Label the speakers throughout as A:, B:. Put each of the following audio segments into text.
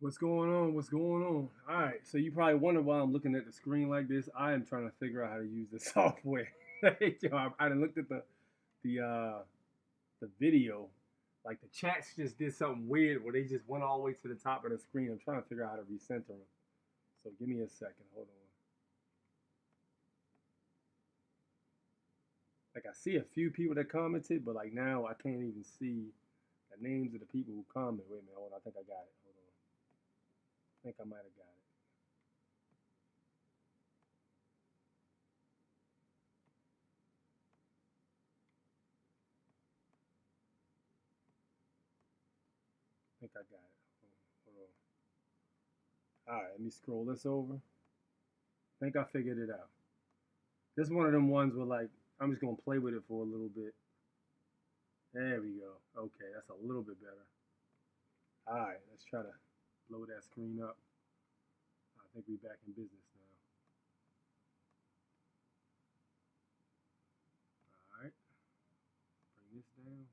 A: What's going on? What's going on? All right, so you probably wonder why I'm looking at the screen like this. I am trying to figure out how to use the software. I done looked at the the video. Like the chats just did something weird where they just went all the way to the top of the screen. I'm trying to figure out how to recenter them. So give me a second. Hold on. Like I see a few people that commented, but like now I can't even see the names of the people who commented. Wait a minute. Hold on. I think I got it. Hold on. I think I might have got it. I think I got it. Hold on. All right, let me scroll this over. I think I figured it out. This is one of them ones where like I'm just gonna play with it for a little bit. There we go. Okay, that's a little bit better. All right, let's try to blow that screen up. I think we're back in business now. All right, bring this down.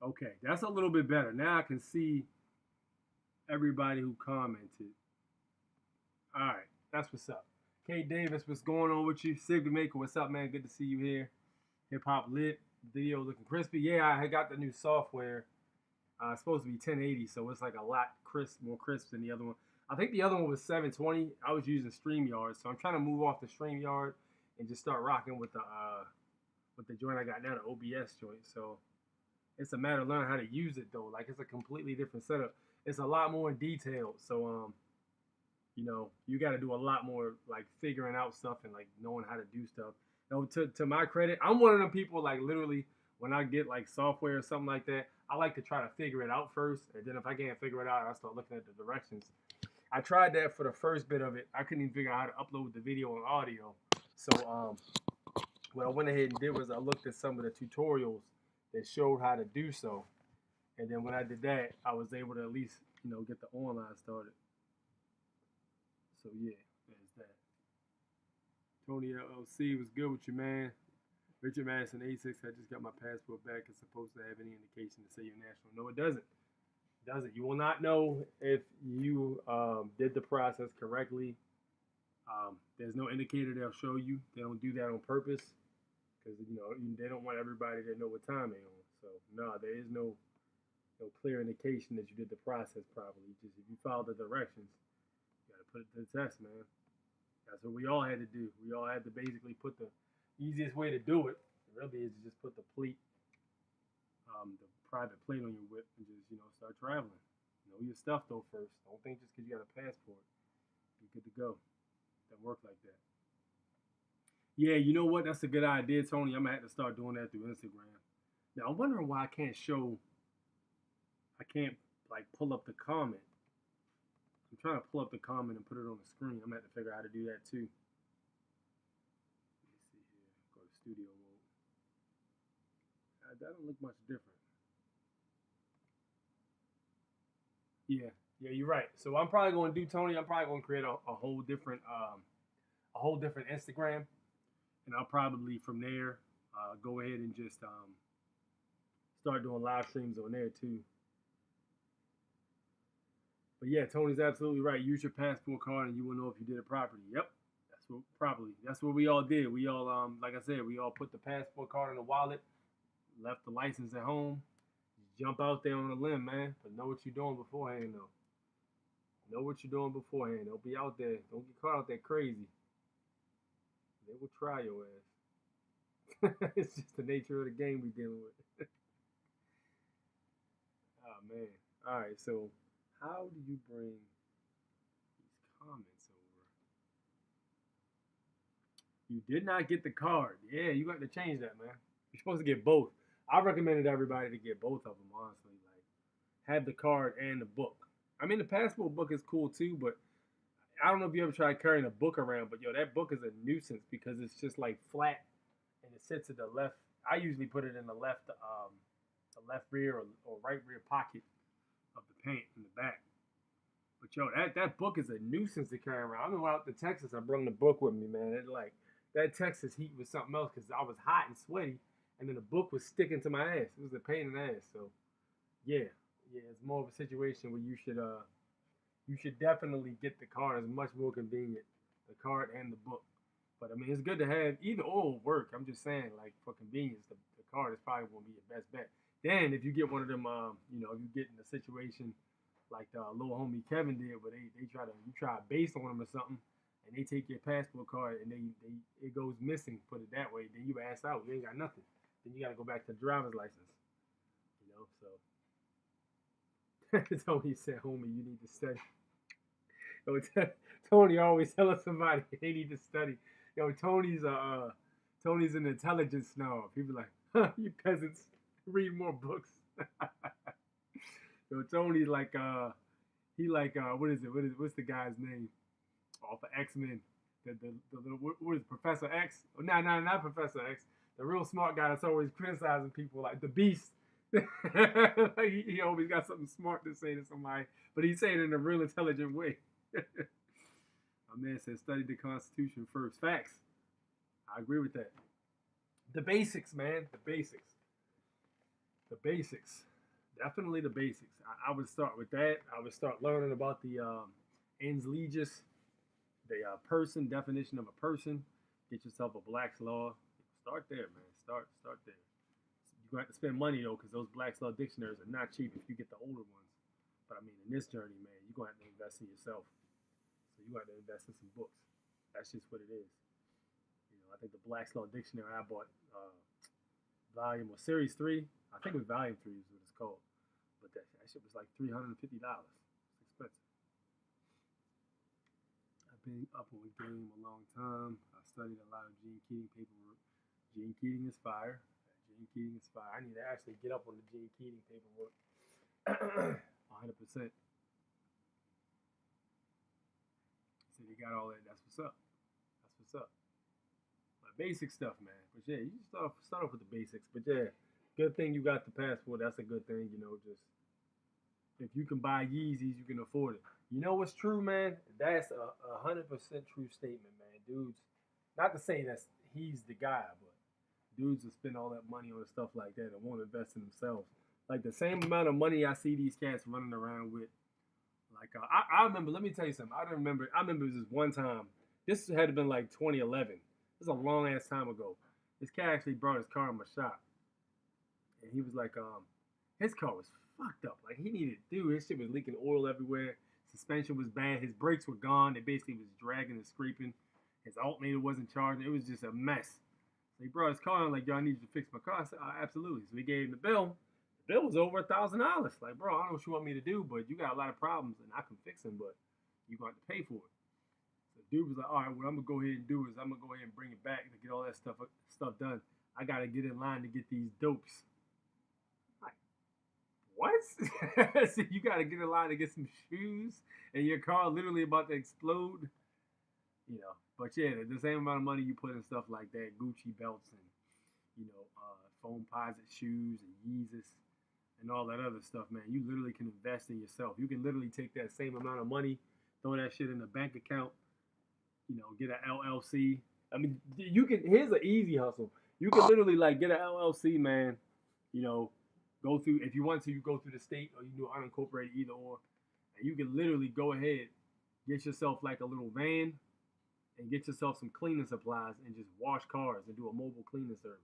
A: Okay, that's a little bit better. Now I can see everybody who commented. All right, that's what's up. Kate Davis, what's going on with you? Sig the Maker, what's up, man? Good to see you here. Hip Hop Lit, video looking crispy. Yeah, I got the new software. It's supposed to be 1080, so it's like a lot more crisp than the other one. I think the other one was 720. I was using StreamYard, so I'm trying to move off the StreamYard and just start rocking with the joint I got now, the OBS joint. So it's a matter of learning how to use it though. Like it's a completely different setup. It's a lot more detailed. So you got to do a lot more like figuring out stuff and like knowing how to do stuff. To my credit, I'm one of them people like literally when I get like software or something like that, I like to try to figure it out first, and then if I can't figure it out, I start looking at the directions. I tried that for the first bit of it. I couldn't even figure out how to upload the video and audio. So what I went ahead and did was I looked at some of the tutorials that showed how to do so, and then when I did that, I was able to at least get the online started. So yeah, there's that. Tony LLC was good with you, man. Richard Madison 86. I just got my passport back. It's supposed to have any indication to say you're national. No, it doesn't. It doesn't. You will not know if you did the process correctly. There's no indicator they'll show you. They don't do that on purpose because they don't want everybody to know what time they're on. So no, there is no clear indication that you did the process properly. Just if you follow the directions, you got to put it to the test, man. That's what we all had to do. We all had to basically put the easiest way to do it. Really is to just put the private plate on your whip and just start traveling. Know your stuff though first. Don't think just because you got a passport, you're good to go. Doesn't work like that. Yeah, you know what? That's a good idea, Tony. I'm gonna have to start doing that through Instagram. Now I'm wondering why I can't like pull up the comment. I'm trying to pull up the comment and put it on the screen. I'm gonna have to figure out how to do that too. Let me see here. Go to studio mode. That don't look much different. Yeah, you're right. So I'm probably going to do, Tony. I'm probably going to create a whole different Instagram, and I'll probably from there go ahead and just start doing live streams on there too. But yeah, Tony's absolutely right. Use your passport card, and you will know if you did it properly. Yep, that's what properly. That's what we all did. We all like I said, we all put the passport card in the wallet, left the license at home. Jump out there on a limb, man. But know what you're doing beforehand, though. Know what you're doing beforehand. Don't be out there. Don't get caught out there crazy. They will try your ass. It's just the nature of the game we're dealing with. Oh man. All right. So, how do you bring these comments over? You did not get the card. Yeah, you got to change that, man. You're supposed to get both. I recommended everybody to get both of them, honestly. Like, have the card and the book. I mean, the passport book is cool too, but I don't know if you ever tried carrying a book around, but yo, that book is a nuisance because it's just like flat and it sits at the left. I usually put it in the left rear or right rear pocket of the pant in the back. But yo, that book is a nuisance to carry around. I remember when I went out to Texas, I brought the book with me, man. It like that Texas heat was something else because I was hot and sweaty, and then the book was sticking to my ass. It was a pain in the ass. So yeah, Yeah, it's more of a situation where you should definitely get the card. It's much more convenient, the card and the book. But I mean, it's good to have either or will work. I'm just saying, like for convenience, the card is probably gonna be your best bet. Then if you get one of them, if you get in a situation like the little homie Kevin did, where they try to you try to base on them or something, and they take your passport card and they it goes missing. Put it that way, then you ass out. You ain't got nothing. Then you got to go back to the driver's license. So Tony said, "Homie, you need to study." Yo, Tony always telling somebody they need to study. Yo, Tony's an intelligence snob. He be like, huh, "You peasants, read more books." Yo, Tony's like he like what is it? What's the guy's name? Off of X-Men. The little what is it, Professor X? Oh, no, not Professor X. The real smart guy that's always criticizing people, like the Beast. He always got something smart to say to somebody, but he's saying it in a real intelligent way. My man said, "Study the Constitution first." Facts. I agree with that. The basics, man. The basics. The basics. Definitely the basics. I would start with that. I would start learning about the ens legis, the person definition of a person. Get yourself a Black's Law. Start there, man. Start there. You're going to have to spend money though, because those Black's Law dictionaries are not cheap if you get the older ones. But I mean, in this journey, man, you're going to have to invest in yourself. So you got to invest in some books. That's just what it is. I think the Black's Law Dictionary I bought volume or series 3. I think it was volume 3 is what it's called. But that shit was like $350. It's expensive. I've been up on game a long time. I studied a lot of Gene Keating paperwork. Gene Keating is fire. Gene Keating is fire. I need to actually get up on the Gene Keating paperwork. 100%. So they got all that. That's what's up. That's what's up. Like basic stuff, man. But yeah, you start off with the basics. But yeah, good thing you got the passport. That's a good thing. Just if you can buy Yeezys, you can afford it. You know what's true, man? That's a 100% true statement, man. Dudes, not to say that he's the guy, but dudes will spend all that money on stuff like that and won't invest in themselves. Like the same amount of money I see these cats running around with. Like I remember. Let me tell you something. I remember. I remember this one time. This had to been like 2011. This is a long ass time ago. This cat actually brought his car in my shop, and he was like, his car was fucked up. Like he needed, dude. His shit was leaking oil everywhere. Suspension was bad. His brakes were gone. They basically was dragging and scraping. His alternator wasn't charging. It was just a mess. So he brought his car in like, "Yo, I need you to fix my car." I said, "Absolutely." So he gave him the bill. The bill was over $1,000. Like, bro, I don't know what you want me to do, but you got a lot of problems, and I can fix them, but you got to pay for it. So the dude was like, "All right, what I'm gonna go ahead and do is I'm gonna go ahead and bring it back to get all that stuff done. I gotta get in line to get these dopes." Like, what? So you gotta get in line to get some shoes, and your car literally about to explode. But yeah, the same amount of money you put in stuff like that, Gucci belts and foam posit shoes and Yeezus and all that other stuff, man. You literally can invest in yourself. You can literally take that same amount of money, throw that shit in a bank account, get an LLC. I mean, you can. Here's an easy hustle. You can literally like get an LLC, man. You know, go through if you want to. You go through the state or you do unincorporated, either or, and you can literally go ahead, get yourself like a little van, and get yourself some cleaning supplies and just wash cars and do a mobile cleaning service.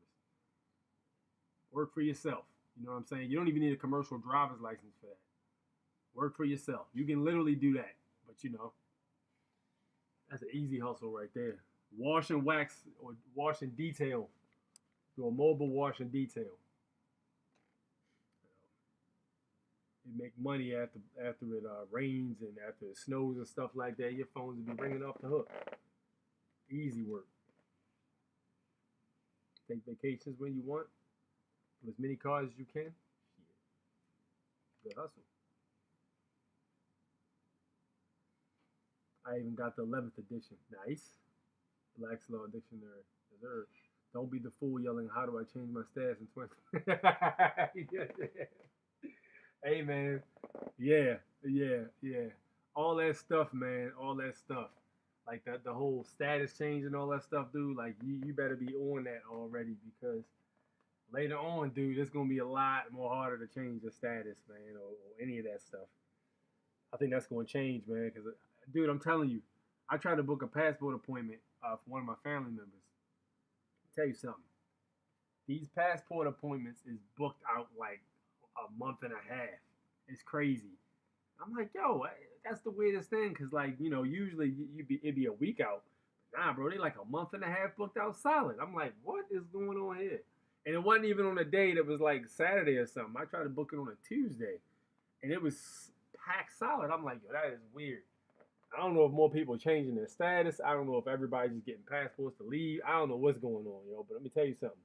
A: Work for yourself. You know what I'm saying? You don't even need a commercial driver's license for that. Work for yourself. You can literally do that. But that's an easy hustle right there. Wash and wax or wash and detail. Do a mobile wash and detail. You make money after it rains and after it snows and stuff like that. Your phones will be ringing off the hook. Easy work. Take vacations when you want. Do as many cars as you can. Good hustle. I even got the 11th edition. Nice. Black's Law Dictionary. Reserved. Don't be the fool yelling, "How do I change my stats in 20?" Hey, man. Yeah. All that stuff, man. All that stuff. Like the whole status change and all that stuff, dude. Like you better be on that already because Later on, dude, it's gonna be a lot more harder to change your status, man, or any of that stuff. I think that's gonna change, man. Because, dude, I'm telling you, I tried to book a passport appointment for one of my family members. I'll tell you something. These passport appointments is booked out like a month and a half. It's crazy. I'm like, yo, that's the weirdest thing, cause like usually it'd be a week out. Nah, bro, they like a month and a half booked out solid. I'm like, what is going on here? And it wasn't even on a day that was like Saturday or something. I tried to book it on a Tuesday, and it was packed solid. I'm like, yo, that is weird. I don't know if more people are changing their status. I don't know if everybody's just getting passports to leave. I don't know what's going on, yo. But let me tell you something.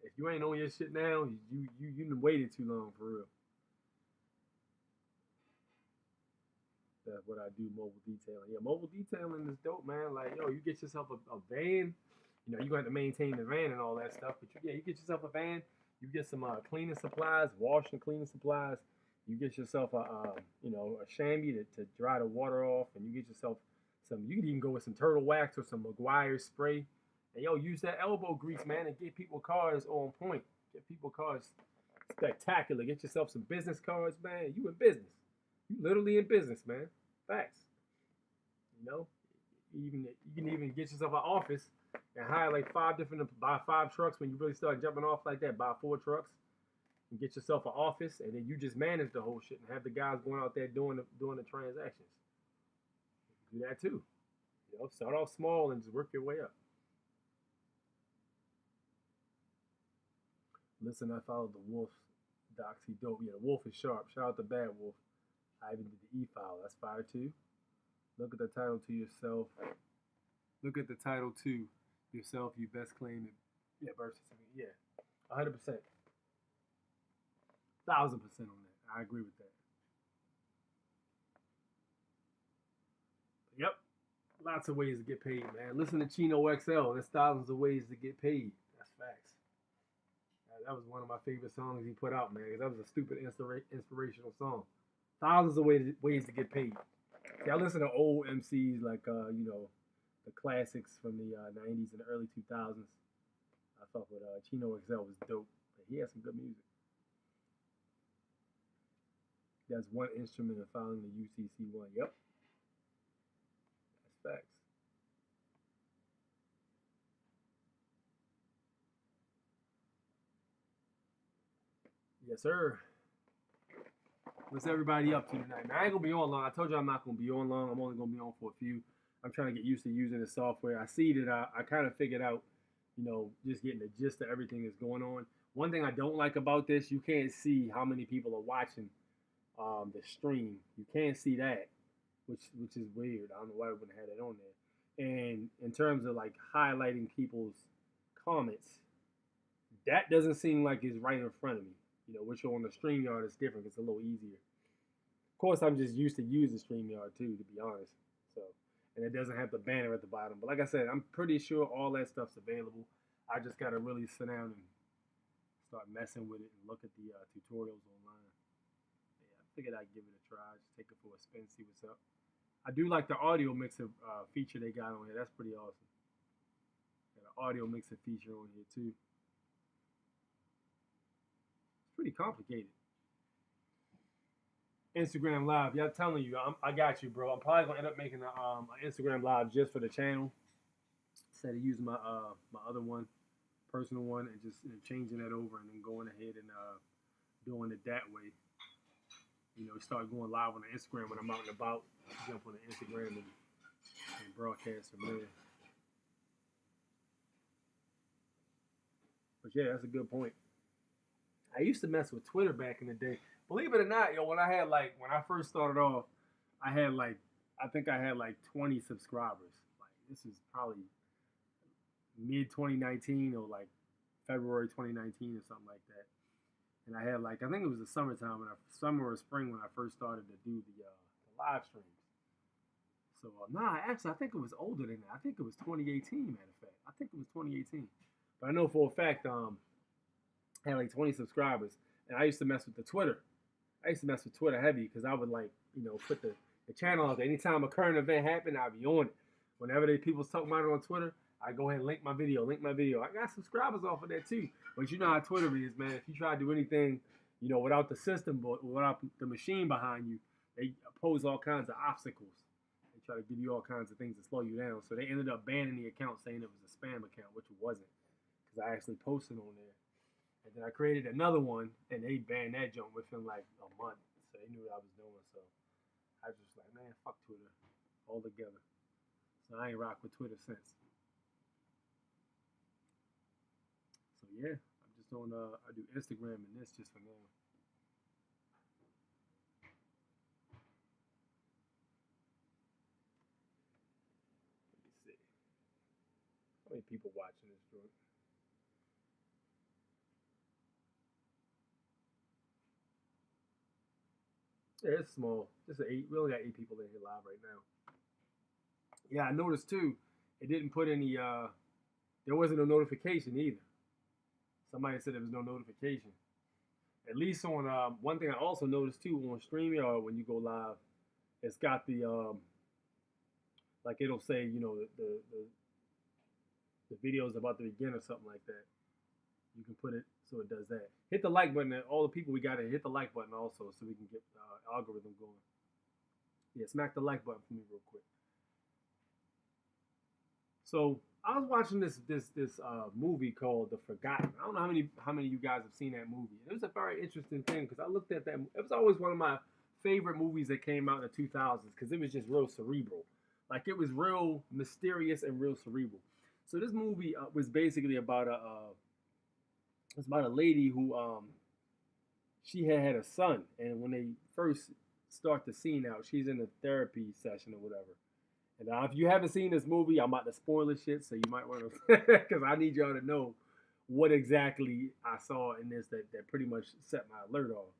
A: If you ain't on your shit now, you waited too long for real. That's what I do, mobile detailing. Yeah, mobile detailing is dope, man. Like, yo, you get yourself a van. You gonna have to maintain the van and all that stuff. But you get yourself a van. You get some cleaning supplies, wash and cleaning supplies. You get yourself a chamois to dry the water off, and you get yourself some. You can even go with some turtle wax or some McGuire spray, and yo, use that elbow grease, man, and get people cars on point. Get people cars spectacular. Get yourself some business cards, man. You in business. You literally in business, man. Facts. You know, you can even get yourself an office and hire like buy 5 trucks when you really start jumping off like that. Buy 4 trucks and get yourself an office, and then you just manage the whole shit and have the guys going out there doing the transactions. Do that too. Start off small and just work your way up. Listen, I followed the Wolf docs. He dope. Yeah, the Wolf is sharp. Shout out to Bad Wolf. I even did the e-file. That's fire too. Look at the title to yourself. Look at the title to yourself. You best claim it. Yeah, birth certificate. Yeah, 100%, 1,000% on that. I agree with that. Yep, lots of ways to get paid, man. Listen to Chino XL. There's thousands of ways to get paid. That's facts. That was one of my favorite songs he put out, man. Because that was a stupid inspirational song. Thousands of ways to get paid. See, I listen to old MCs like the classics from the '90s and the early 2000s. I fuck with Chino XL was dope. But he had some good music. That's one instrument of filing the UCC one. Yep, that's facts. Yes, sir. What's everybody up to tonight? Man, I ain't gonna be on long. I told you I'm not gonna be on long. I'm only gonna be on for a few. I'm trying to get used to using the software. I see that I kind of figured out, just getting the gist of everything that's going on. One thing I don't like about this, you can't see how many people are watching the stream. You can't see that, which is weird. I don't know why we wouldn't have that on there. And in terms of like highlighting people's comments, that doesn't seem like it's right in front of me. Which on the StreamYard is different. It's a little easier. Of course, I'm just used to using StreamYard too, to be honest. So, and it doesn't have the banner at the bottom. But like I said, I'm pretty sure all that stuff's available. I just gotta really sit down and start messing with it and look at the tutorials online. Yeah, I figured I'd give it a try. Just take it for a spin, see what's up. I do like the audio mixer feature they got on here. That's pretty awesome. Got an audio mixer feature on here too. It's pretty complicated. Instagram Live. Yeah, I'm telling you, I got you, bro. I'm probably gonna end up making an Instagram Live just for the channel instead of using my other one, personal one, and just changing that over and then going ahead and doing it that way. Start going live on the Instagram when I'm out and about. Jump on the Instagram and broadcast from there. But yeah, that's a good point. I used to mess with Twitter back in the day. Believe it or not, when I first started off, I had like I think I had like 20 subscribers. Like this is probably mid 2019 or like February 2019 or something like that. And I had like I think it was the summertime summer or spring when I first started to do the live streams. So nah, actually I think it was older than that. I think it was 2018. Matter of fact, I think it was 2018. But I know for a fact I had like 20 subscribers, and I used to mess with the Twitter. I used to mess with Twitter heavy because I would like put the channel out there. Anytime a current event happened, I'd be on it. Whenever people was talking about it on Twitter, I go ahead and link my video, I got subscribers off of that too. But you know how Twitter is, man. If you try to do anything, you know, without the system, but without the machine behind you, they pose all kinds of obstacles. They try to give you all kinds of things to slow you down. So they ended up banning the account, saying it was a spam account, which it wasn't, because I actually posted on there. And then I created another one, and they banned that junk within like a month. So they knew what I was doing. So I was just like, man, fuck Twitter altogether. So I ain't rock with Twitter since. So yeah, I'm just on. I do Instagram and this just for now. Let me see how many people watching this joint. Yeah, it's small. Just eight. We only got 8 people in here live right now. Yeah, I noticed too. It didn't put any. There wasn't a notification either. Somebody said there was no notification. At least on one thing I also noticed too on StreamYard when you go live, it's got the like it'll say the video's about to begin or something like that. You can put it so it does that. Hit the like button. All the people we got to hit the like button also so we can get the algorithm going. Yeah, smack the like button for me real quick. So I was watching this movie called The Forgotten. I don't know how many of you guys have seen that movie. It was a very interesting thing because I looked at that. It was always one of my favorite movies that came out in the 2000s because it was just real cerebral. Like it was real mysterious and real cerebral. So this movie was basically about it's about a lady who she had a son, and when they first start the scene out, she's in a therapy session or whatever. And if you haven't seen this movie, I'm about to spoil this shit, so you might want to, because I need y'all to know what exactly I saw in this that pretty much set my alert off.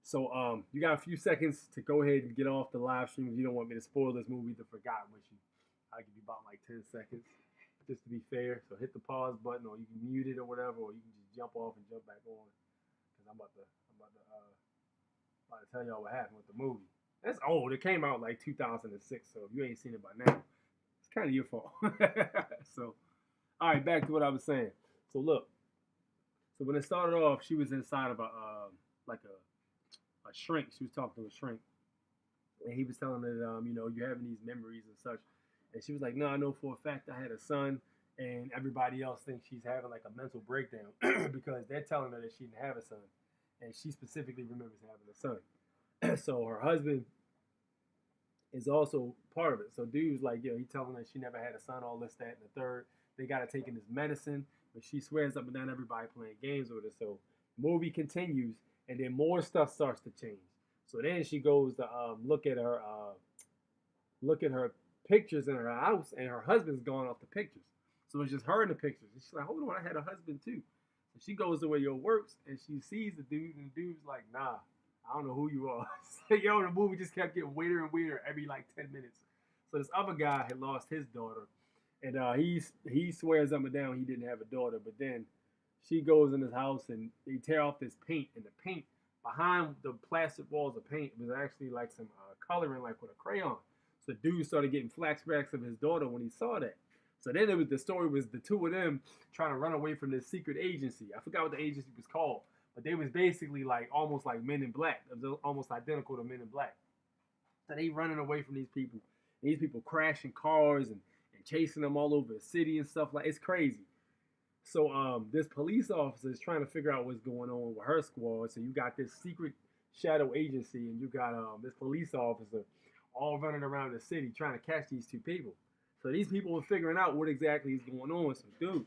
A: So you got a few seconds to go ahead and get off the live stream if you don't want me to spoil this movie, The Forgotten, with you. I'll give you about like 10 seconds, just to be fair. So hit the pause button, or you can mute it or whatever, or you can just jump off and jump back on, because about to tell y'all what happened with the movie. That's old. It came out like 2006, so if you ain't seen it by now, it's kind of your fault. So, all right, back to what I was saying. So look, so when it started off, she was inside of a like a shrink. She was talking to a shrink, and he was telling her that you're having these memories and such. And she was like, no, I know for a fact I had a son, and everybody else thinks she's having like a mental breakdown because they're telling her that she didn't have a son, and she specifically remembers having a son. So her husband is also part of it. So dude's like, he telling her she never had a son, all this, that, and the third. They got her taking this medicine, but she swears up and down everybody playing games with her. So the movie continues, and then more stuff starts to change. So then she goes to look at her pictures in her house, and her husband's gone off the pictures. So it's just her in the pictures. And she's like, hold on, I had a husband too. So she goes to where your works, and she sees the dude, and the dude's like, nah, I don't know who you are. So, the movie just kept getting weirder and weirder every like 10 minutes. So this other guy had lost his daughter, and he swears up and down he didn't have a daughter. But then she goes in his house, and they tear off this paint, and the paint behind the plastic walls of paint was actually like some coloring, like with a crayon. So the dude started getting flashbacks of his daughter when he saw that. So then the story was the two of them trying to run away from this secret agency. I forgot what the agency was called, but they was basically like almost like Men in Black. It was almost identical to Men in Black. So they running away from these people. And these people crashing cars and chasing them all over the city and stuff like it's crazy. So this police officer is trying to figure out what's going on with her squad. So you got this secret shadow agency, and you got this police officer all running around the city trying to catch these two people. So these people are figuring out what exactly is going on. So dude,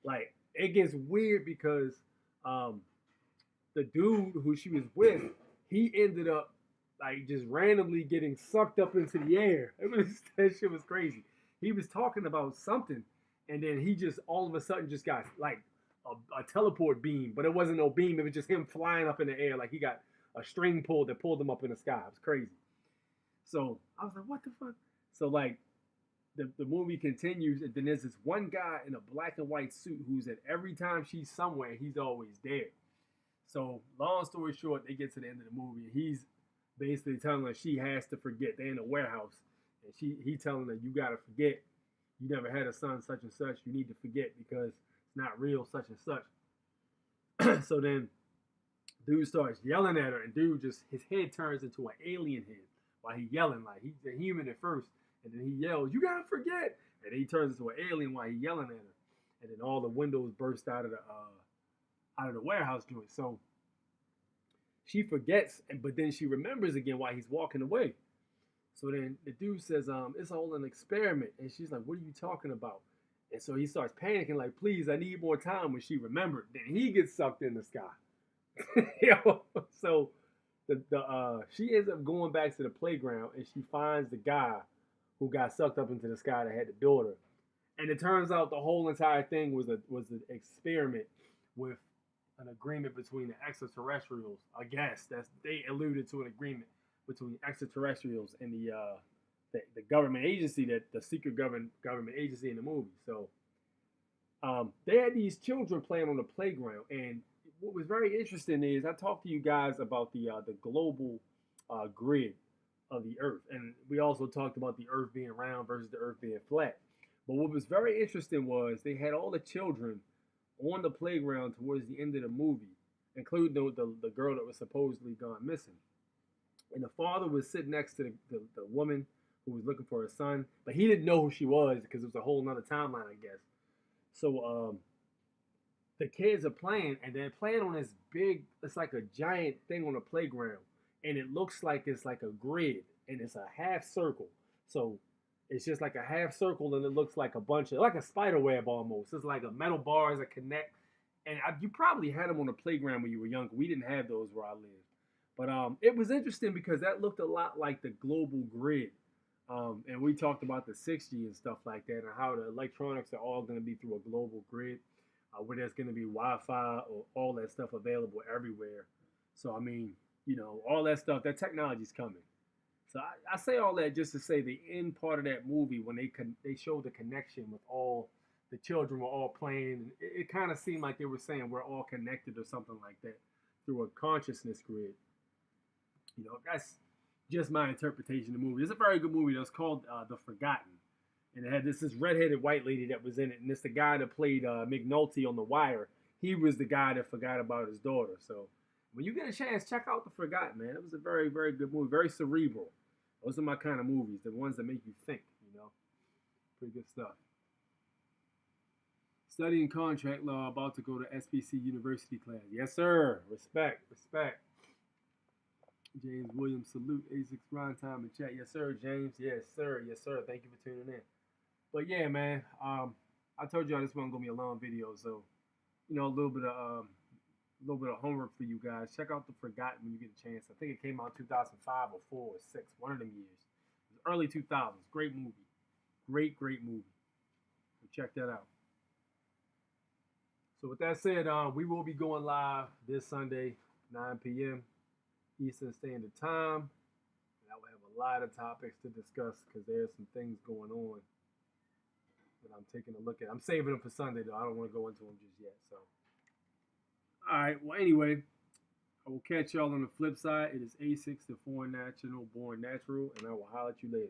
A: like it gets weird because the dude who she was with, he ended up like just randomly getting sucked up into the air. That shit was crazy. He was talking about something, and then he just all of a sudden just got like a teleport beam, but it wasn't no beam. It was just him flying up in the air like he got a string pulled that pulled him up in the sky. It was crazy. So I was like, what the fuck? So like the movie continues, and then there's this one guy in a black and white suit who's at every time she's somewhere, he's always there. So long story short, they get to the end of the movie, and he's basically telling her she has to forget. They're in a warehouse, and he telling her you gotta forget you never had a son such and such. You need to forget because it's not real such and such. So then dude starts yelling at her, and dude just his head turns into an alien head while he yelling like he's a human at first, and then he yells, "You gotta forget!" And then he turns into an alien while he's yelling at her, and then all the windows burst out of the warehouse joint. So she forgets, but then she remembers again while he's walking away. So then the dude says, "It's all an experiment," and she's like, "What are you talking about?" And so he starts panicking, like, "Please, I need more time." When she remembered, then he gets sucked in the sky. Yo, so the she ends up going back to the playground and she finds the guy who got sucked up into the sky that had to build her. And it turns out the whole entire thing was an experiment with an agreement between the extraterrestrials. I guess that's they alluded to an agreement between extraterrestrials and the government agency, that the secret government agency in the movie. So they had these children playing on the playground, and what was very interesting is I talked to you guys about the global grid of the Earth, and we also talked about the Earth being round versus the Earth being flat. But what was very interesting was they had all the children on the playground towards the end of the movie, including the girl that was supposedly gone missing. And the father was sitting next to the woman who was looking for her son, but he didn't know who she was because it was a whole nother timeline, I guess. So the kids are playing, and they're playing on this big, it's like a giant thing on the playground, and it looks like it's like a grid, and it's a half circle. So it's just like a half circle, and it looks like a bunch of, like a spider web almost. It's like a metal bars that connect, and you probably had them on the playground when you were younger. We didn't have those where I lived. But it was interesting because that looked a lot like the global grid. And we talked about the 6G and stuff like that, and how the electronics are all going to be through a global grid, where there's going to be Wi-Fi or all that stuff available everywhere. So I mean, all that stuff, that technology's coming. So I say all that just to say the end part of that movie, when they showed the connection with all the children were all playing, and it kind of seemed like they were saying we're all connected or something like that through a consciousness grid. That's just my interpretation of the movie. It's a very good movie. That's called The Forgotten, and it had this redheaded white lady that was in it, and it's the guy that played McNulty on The Wire. He was the guy that forgot about his daughter. So when you get a chance, check out The Forgotten, man. It was a very, very good movie. Very cerebral. Those are my kind of movies, the ones that make you think. Pretty good stuff. Studying contract law, about to go to SPC University class. Yes, sir. Respect, respect. James Williams, salute. A6 grind time in chat. Yes, sir, James. Yes, sir. Yes, sir. Thank you for tuning in. But yeah, man. I told y'all this wasn't gonna be a long video, so a little bit of homework for you guys. Check out The Forgotten when you get a chance. I think it came out 2005 or 4 or 6, one of them years. It was early 2000s. Great movie. Great, great movie. So check that out. So with that said, we will be going live this Sunday, 9 p.m. Eastern Standard Time. And I will have a lot of topics to discuss because there's some things going on that I'm taking a look at. I'm saving them for Sunday, though. I don't want to go into them just yet. So, all right. Well, anyway, I will catch y'all on the flip side. It is A6, the Foreign National, Born Natural, and I will holler at you later.